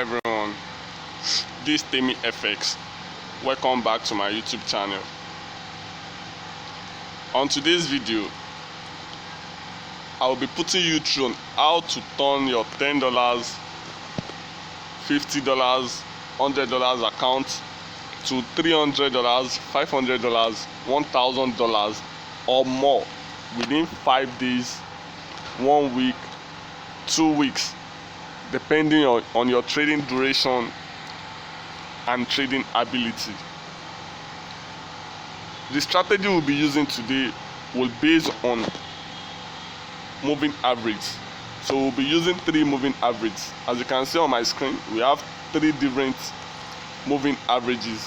everyone, this is Temi FX. Welcome back to my YouTube channel. On today's video, I will be putting you through on how to turn your $10, $50, $100 account to $300, $500, $1,000 or more within 5 days, 1 week, 2 weeks, depending on your trading duration and trading ability. The strategy we'll be using today will be based on moving average. So we'll be using 3 moving averages. As you can see on my screen, we have 3 different moving averages,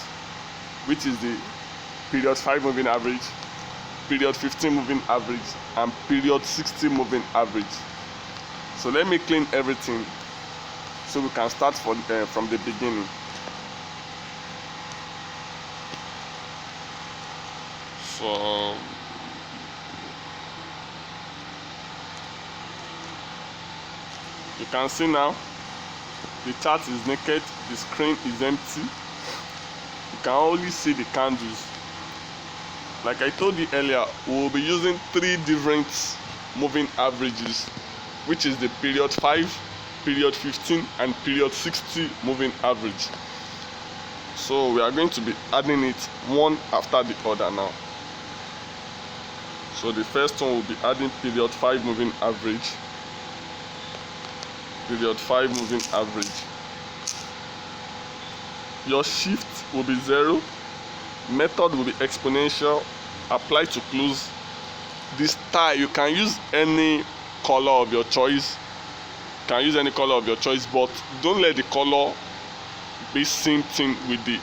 which is the period 5 moving average, period 15 moving average, and period 60 moving average. So let me clean everything so we can start from the beginning. So you can see now the chart is naked, the screen is empty. You can only see the candles. Like I told you earlier, we will be using 3 different moving averages, which is the period 5, period 15, and period 60 moving average. So we are going to be adding it one after the other now. So the first one will be adding period 5 moving average. Period 5 moving average. Your shift will be 0. Method will be exponential. Apply to close. The style, you can use any color of your choice. You can use any color of your choice, but don't let the color be same thing with the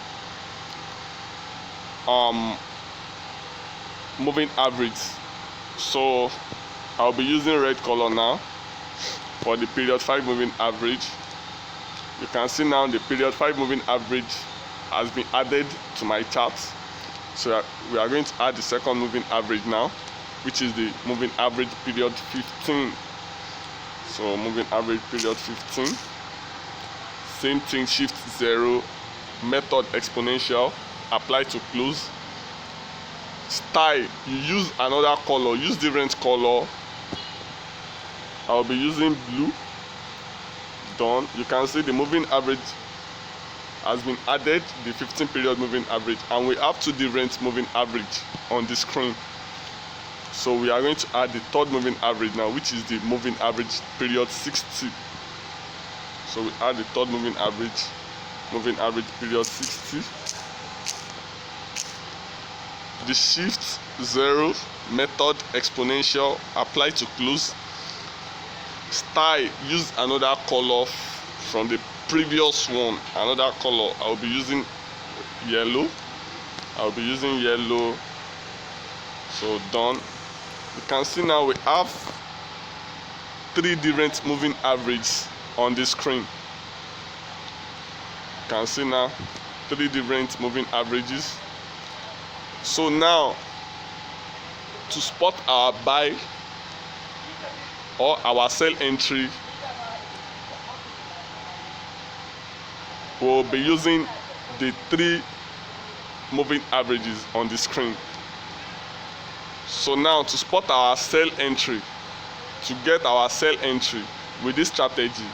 moving average. So I'll be using red color now for the period 5 moving average. You can see now the period 5 moving average has been added to my chart. So we are going to add the second moving average now, which is the moving average period 15. So moving average period 15. Same thing, shift 0, method exponential, apply to close. Style, you use another color, use different color. I'll be using blue. Done. You can see the moving average has been added, the 15 period moving average, and we have 2 different moving average on the screen. So we are going to add the third moving average now, which is the moving average period 60. So we add the third moving average period 60. The shift 0, method exponential, apply to close. Style, use another color from the previous one, another color. I'll be using yellow. So done. You can see now we have 3 different moving averages on the screen. You can see now 3 different moving averages. So now, to spot our buy or our sell entry, we'll be using the 3 moving averages on the screen. So now, to spot our sell entry, to get our sell entry with this strategy,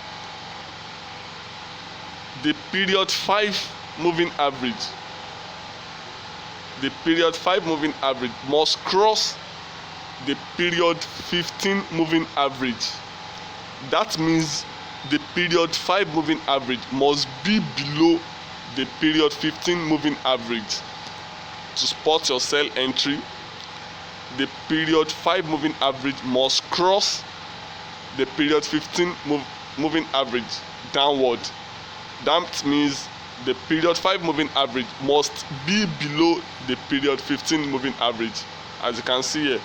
the period 5 moving average, must cross the period 15 moving average. That means the period 5 moving average must be below the period 15 moving average. To spot your sell entry, the period 5 moving average must cross the period 15 moving average downward. That means the period 5 moving average must be below the period 15 moving average. As you can see here.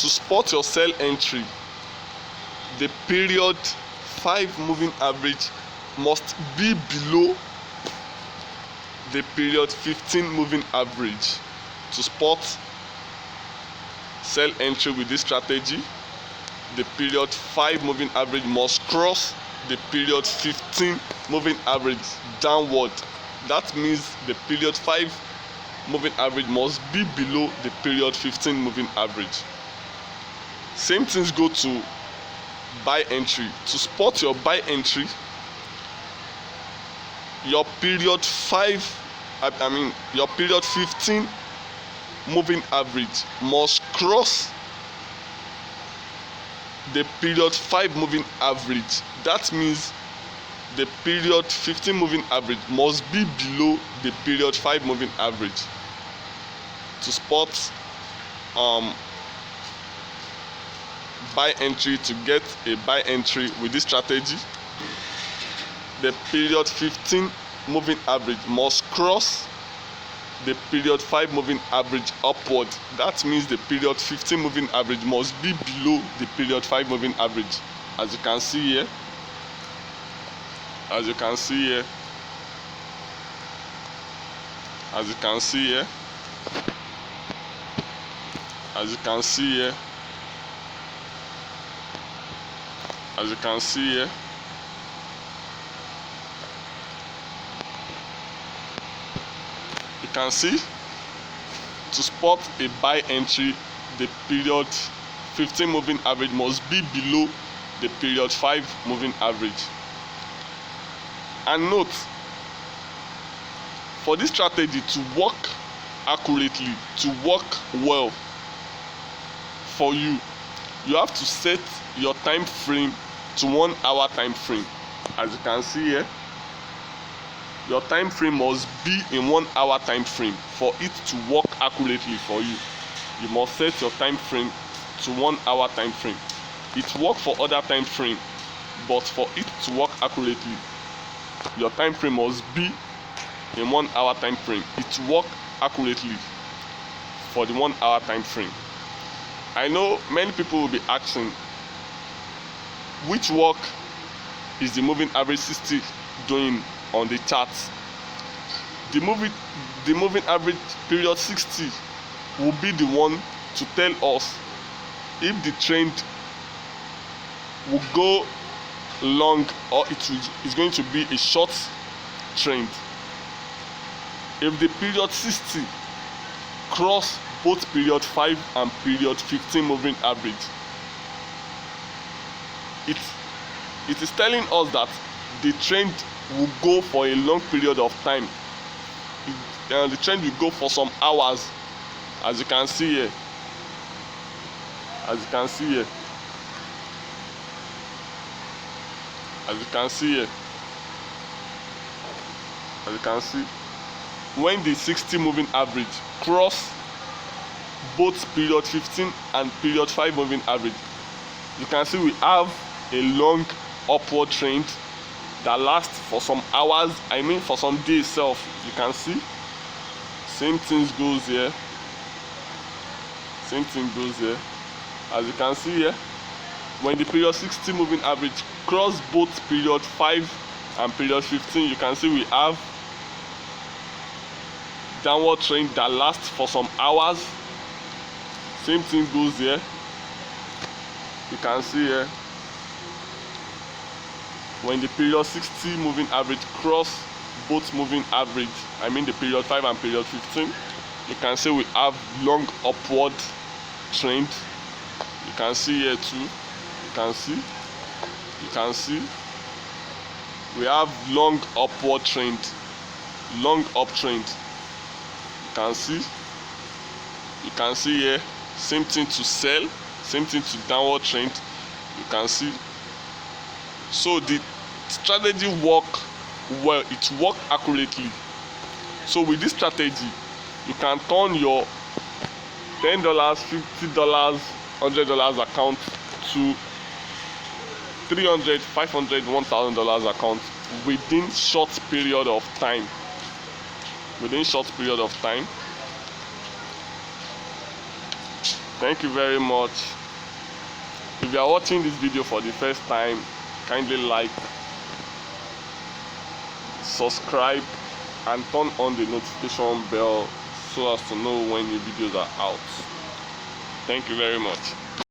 To spot your sell entry, the period 5 moving average must be below the period 15 moving average. To spot sell entry with this strategy, the period 5 moving average must cross the period 15 moving average downward. That means the period 5 moving average must be below the period 15 moving average. Same things go to buy entry. To spot your buy entry, your period 15 moving average must cross the period 5 moving average. That means the period 15 moving average must be below the period 5 moving average. To spot buy entry, to get a buy entry with this strategy, the period 15 moving average must cross the period 5 moving average upward. That means the period 15 moving average must be below the period 5 moving average. As you can see here, as you can see here, as you can see here, as you can see here, as you can see here, you can see, to spot a buy entry, the period 15 moving average must be below the period 5 moving average. And note, for this strategy to work accurately, to work well for you, you have to set your time frame to 1 hour time frame. As you can see here, your time frame must be in 1 hour time frame for it to work accurately for you. You must set your time frame to 1 hour time frame. It works for other time frame, but for it to work accurately, your time frame must be in 1 hour time frame. It works accurately for the 1 hour time frame. I know many people will be asking, which work is the moving average 60 doing on the charts? The moving average period 60 will be the one to tell us if the trend will go long or it's going to be a short trend. If the period 60 cross both period 5 and period 15 moving average, it is telling us that the trend will go for a long period of time. The trend will go for some hours, as you can see here, as you can see here, as you can see here, as you can see. When the 60 moving average cross both period 15 and period 5 moving average, you can see we have a long upward trend that lasts for some hours, for some days itself. You can see same thing goes here, same thing goes here. As you can see here, when the period 60 moving average cross both period 5 and period 15, you can see we have downward trend that lasts for some hours. Same thing goes here. You can see here, when the period 60 moving average cross both moving average, the period 5 and period 15, you can see we have long upward trend. You can see here too, you can see we have long upward trend, long uptrend. You can see here, same thing to sell, same thing to downward trend. You can see. So the strategy work well, it work accurately. So with this strategy, you can turn your $10, $50, $100 account to $300, $500, $1,000 account within short period of time. Within short period of time. Thank you very much. If you are watching this video for the first time, kindly like, subscribe, and turn on the notification bell so as to know when new videos are out. Thank you very much.